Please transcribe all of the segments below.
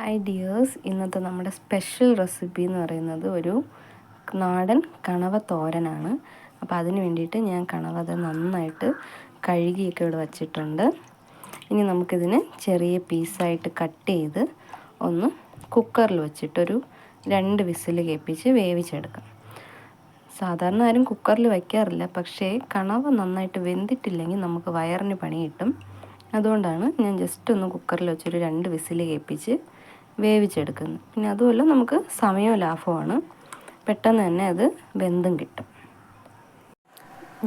Hi dears, ഇന്നത്തെ നമ്മുടെ special recipe എന്ന് പറയുന്നത് ഒരു നാടൻ കണവ തോരനാണ്. അപ്പോൾ അതിന് വേണ്ടിയിട്ട് ഞാൻ കണവ അത് നന്നായിട്ട് കഴുകിയൊക്കെ ഇവിടെ വച്ചിട്ടുണ്ട്. ഇനി നമുക്കിതിന് ചെറിയ പീസായിട്ട് കട്ട് ചെയ്ത് ഒന്ന് കുക്കറിൽ വെച്ചിട്ടൊരു 2 വിസിൽ കേൾപ്പിച്ച് വേവിച്ചെടുക്കാം. സാധാരണ ആരും കുക്കറിൽ വയ്ക്കാറില്ല, പക്ഷേ കണവ നന്നായിട്ട് വെന്തിട്ടില്ലെങ്കിൽ നമുക്ക് വയറിന് പണി കിട്ടും. അതുകൊണ്ടാണ് ഞാൻ ജസ്റ്റ് ഒന്ന് കുക്കറിൽ വെച്ചൊരു 2 വിസിൽ കേൾപ്പിച്ച് വേവിച്ചെടുക്കുന്നത്. പിന്നെ അതുമല്ല, നമുക്ക് സമയവും ലാഭമാണ്, പെട്ടെന്ന് തന്നെ അത് വെന്തും കിട്ടും.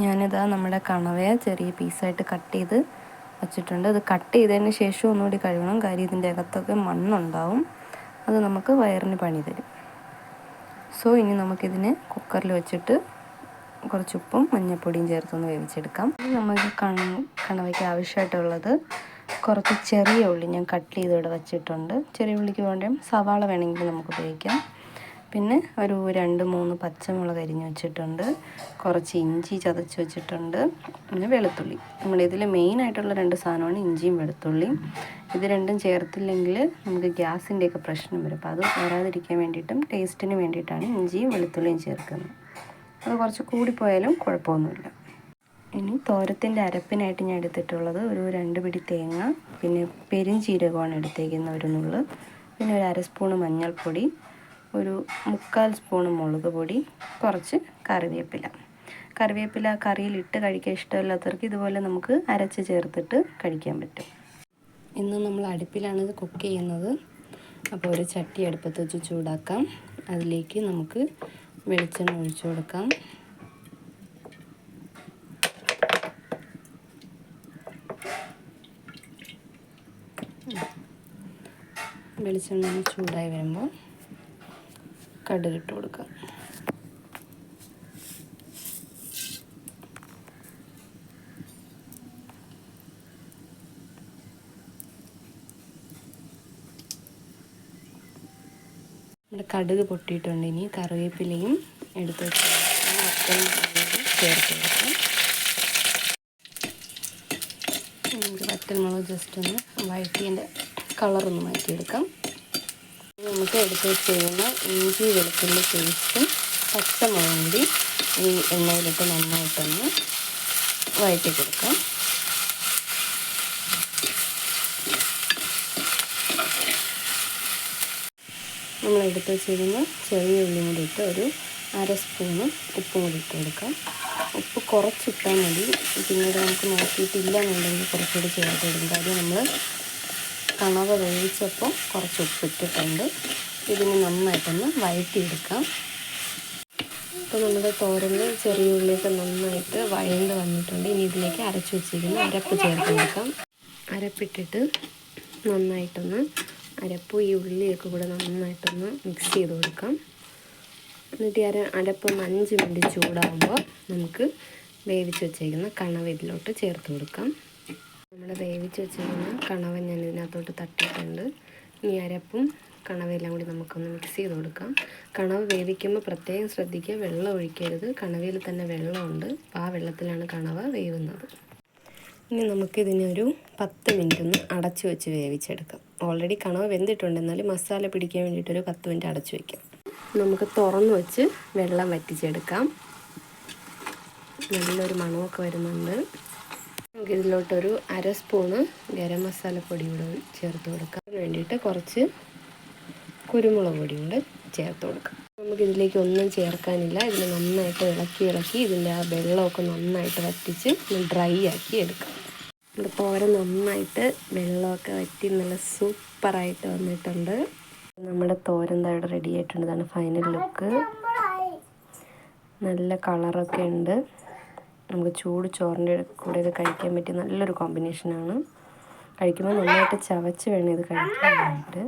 ഞാനിതാ നമ്മുടെ കണവയെ ചെറിയ പീസായിട്ട് കട്ട് ചെയ്ത് വച്ചിട്ടുണ്ട്. അത് കട്ട് ചെയ്തതിന് ശേഷം ഒന്നുകൂടി കഴുകണം, കാര്യം ഇതിൻ്റെ അകത്തൊക്കെ മണ്ണുണ്ടാവും, അത് നമുക്ക് വയറിന് പണി തരും. സോ ഇനി നമുക്കിതിനെ കുക്കറിൽ വെച്ചിട്ട് കുറച്ച് ഉപ്പും മഞ്ഞൾപ്പൊടിയും ചേർത്തൊന്ന് വേവിച്ചെടുക്കാം. നമുക്ക് കണവയ്ക്ക് ആവശ്യമായിട്ടുള്ളത് കുറച്ച് ചെറിയ ഉള്ളി ഞാൻ കട്ട് ചെയ്ത് ഇവിടെ വെച്ചിട്ടുണ്ട്. ചെറിയ ഉള്ളിക്ക് വേണ്ടി സവാള വേണമെങ്കിൽ നമുക്ക് ഉപയോഗിക്കാം. പിന്നെ ഒരു 2-3 പച്ചമുളക് അരിഞ്ഞ് വെച്ചിട്ടുണ്ട്. കുറച്ച് ഇഞ്ചി ചതച്ച് വെച്ചിട്ടുണ്ട്. പിന്നെ വെളുത്തുള്ളി. നമ്മളിതിൽ മെയിനായിട്ടുള്ള 2 സാധനമാണ് ഇഞ്ചിയും വെളുത്തുള്ളിയും. ഇത് രണ്ടും ചേർത്തില്ലെങ്കിൽ നമുക്ക് ഗ്യാസിൻ്റെയൊക്കെ പ്രശ്നം വരും. അപ്പോൾ അത് വരാതിരിക്കാൻ വേണ്ടിയിട്ടും ടേസ്റ്റിന് വേണ്ടിയിട്ടാണ് ഇഞ്ചിയും വെളുത്തുള്ളിയും ചേർക്കുന്നത്. അത് കുറച്ച് കൂടിപ്പോയാലും കുഴപ്പമൊന്നുമില്ല. ഇനി തോരത്തിൻ്റെ അരപ്പിനായിട്ട് ഞാൻ എടുത്തിട്ടുള്ളത് ഒരു 2 പിടി തേങ്ങ, പിന്നെ പെരുംജീരകമാണ് എടുത്തേക്കുന്ന ഒരു നുള്ള്, പിന്നെ ഒരു 1/2 സ്പൂണ് മഞ്ഞൾപ്പൊടി, ഒരു 3/4 സ്പൂണ് മുളക് പൊടി, കുറച്ച് കറിവേപ്പില കറിയിലിട്ട് കഴിക്കാൻ ഇഷ്ടമില്ലാത്തവർക്ക് ഇതുപോലെ നമുക്ക് അരച്ച് ചേർത്തിട്ട് കഴിക്കാൻ പറ്റും. ഇന്ന് നമ്മൾ അടുപ്പിലാണ് ഇത് കുക്ക് ചെയ്യുന്നത്. അപ്പോൾ ഒരു ചട്ടി അടുപ്പത്ത് വെച്ച് ചൂടാക്കാം. അതിലേക്ക് നമുക്ക് വെളിച്ചെണ്ണ ഒഴിച്ചു കൊടുക്കാം. വെളിച്ചെണ്ണ ചൂടായി വരുമ്പോൾ കടുക് ഇട്ട് കൊടുക്കാം. നമ്മുടെ കടുക് പൊട്ടിയിട്ടുണ്ട്. ഇനി കറിവേപ്പിലയും എടുത്ത് ചേർത്ത് കൊടുക്കാം. നമുക്ക് വറ്റൽമുളക് ജസ്റ്റ് ഒന്ന് വഴറ്റിയതിൻ്റെ കളറൊന്ന് മാറ്റിയെടുക്കാം. നമുക്ക് എടുത്ത് വെച്ചിരുന്ന ഇഞ്ചി വെളുത്തുള്ളി പേസ്റ്റും പച്ചമുളകും കൂടി ഈ എണ്ണയിലിട്ട് നന്നായിട്ടൊന്ന് വഴറ്റി കൊടുക്കാം. നമ്മൾ എടുത്ത് വെച്ചിരുന്ന ചെറിയ ഉള്ളിയും കൂടി ഇട്ട് ഒരു 1/2 സ്പൂണ് ഉപ്പും കൂടി ഇട്ട് കൊടുക്കാം. ഉപ്പ് കുറച്ചിട്ടാൽ മതി, പിന്നീട് നമുക്ക് നോക്കിയിട്ടില്ല എന്നുണ്ടെങ്കിൽ കുറച്ചുകൂടി ചേർത്ത് കൊടുക്കും. കാര്യം നമ്മൾ കണവ വേവിച്ചപ്പോൾ കുറച്ച് ഉപ്പിട്ടിട്ടുണ്ട്. ഇതിന് നന്നായിട്ടൊന്ന് വഴറ്റിയെടുക്കാം. അപ്പോൾ നമ്മുടെ തോരനിൽ ചെറിയ ഉള്ളിയൊക്കെ നന്നായിട്ട് വഴണ്ട് വന്നിട്ടുണ്ട്. ഇനി ഇതിലേക്ക് അരച്ച് വെച്ചിരിക്കുന്ന അരപ്പ് ചേർത്ത് കൊടുക്കാം. അരപ്പിട്ടിട്ട് നന്നായിട്ടൊന്ന് അരപ്പ് ഈ ഉള്ളിയൊക്കെ കൂടെ നന്നായിട്ടൊന്ന് മിക്സ് ചെയ്ത് കൊടുക്കാം. എന്നിട്ട് അരപ്പ് 5 മിനിറ്റ് ചൂടാകുമ്പോൾ നമുക്ക് വേവിച്ച് വെച്ചേക്കുന്ന കണവ ഇതിലോട്ട് ചേർത്ത് കൊടുക്കാം. നമ്മൾ വേവിച്ച് വെച്ചിരിക്കുന്ന കണവ ഞാൻ ഇതിനകത്തോട്ട് തട്ടിയിട്ടുണ്ട്. ഇനി അരപ്പും കണവയെല്ലാം കൂടി നമുക്കൊന്ന് മിക്സ് ചെയ്ത് കൊടുക്കാം. കണവ വേവിക്കുമ്പോൾ പ്രത്യേകം ശ്രദ്ധിക്കുക, വെള്ളം ഒഴിക്കരുത്. കണവയിൽ തന്നെ വെള്ളമുണ്ട്, ആ വെള്ളത്തിലാണ് കണവ വേവുന്നത്. ഇനി നമുക്കിതിനൊരു 10 മിനിറ്റ് ഒന്ന് അടച്ചു വെച്ച് വേവിച്ചെടുക്കാം. ഓൾറെഡി കണവ വെന്തിട്ടുണ്ട്, എന്നാലും മസാല പിടിക്കാൻ വേണ്ടിയിട്ടൊരു 10 മിനിറ്റ് അടച്ചു വയ്ക്കാം. നമുക്ക് തുറന്ന് വെച്ച് വെള്ളം വറ്റിച്ചെടുക്കാം. നല്ലൊരു മണമൊക്കെ വരുന്നുണ്ട്. നമുക്കിതിലോട്ടൊരു 1/2 സ്പൂണ് ഗരം മസാലപ്പൊടി കൂടെ ചേർത്ത് കൊടുക്കാം. അതിന് വേണ്ടിയിട്ട് കുറച്ച് കുരുമുളക് പൊടി കൂടെ ചേർത്ത് കൊടുക്കാം. നമുക്കിതിലേക്ക് ഒന്നും ചേർക്കാനില്ല. ഇതിൽ നന്നായിട്ട് ഇളക്കി ഇതിൻ്റെ ആ വെള്ളമൊക്കെ നന്നായിട്ട് വറ്റിച്ച് ഡ്രൈ ആക്കി എടുക്കാം. നമ്മുടെ തോരൻ നന്നായിട്ട് വെള്ളമൊക്കെ വറ്റി നല്ല സൂപ്പറായിട്ട് വന്നിട്ടുണ്ട്. നമ്മുടെ തോരൻ ഇവിടെ റെഡി ആയിട്ടുണ്ട്. ഇതാണ് ഫൈനൽ ലുക്ക്. നല്ല കളറൊക്കെ ഉണ്ട്. നമുക്ക് ചൂട് ചോറിൻ്റെ കൂടെയൊക്കെ കഴിക്കാൻ പറ്റിയ നല്ലൊരു കോമ്പിനേഷനാണ്. കഴിക്കുമ്പോൾ നന്നായിട്ട് ചവച്ച് വേണം ഇത് കഴിക്കാനായിട്ട്.